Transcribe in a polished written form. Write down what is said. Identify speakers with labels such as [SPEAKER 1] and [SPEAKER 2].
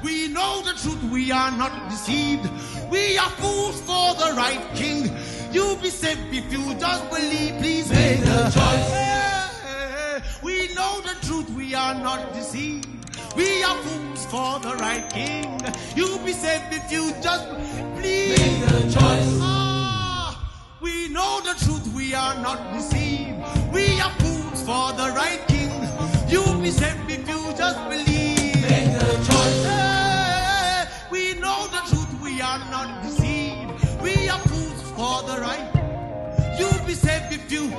[SPEAKER 1] We know the truth, we are not deceived. We are fools for the right king. You'll be saved if you just believe. Please make a choice. We know the truth, we are not deceived. We are fools for the right king. You'll be saved if you just please
[SPEAKER 2] make a choice.
[SPEAKER 1] We know the truth, we are not deceived. We are fools for the right king. You'll be saved if you just believe.
[SPEAKER 2] Make a choice.
[SPEAKER 1] We know the truth, we are not deceived. We are fools for the right. You'll be saved if you